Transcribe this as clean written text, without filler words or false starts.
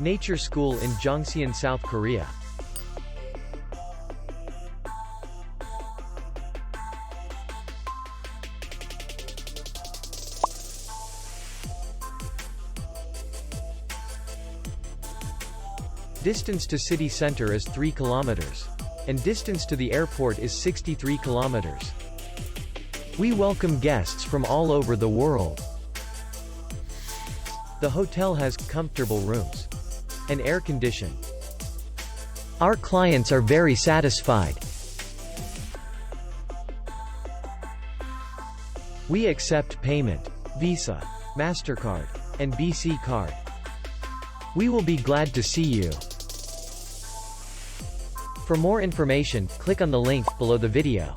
Nature School in Jeongseon, South Korea. Distance to city center is 3 kilometers. And distance to the airport is 63 kilometers. We welcome guests from all over the world. The hotel has comfortable rooms and air condition. Our clients are very satisfied. We accept payment, Visa, MasterCard, and BC card. We will be glad to see you. For more information, click on the link below the video.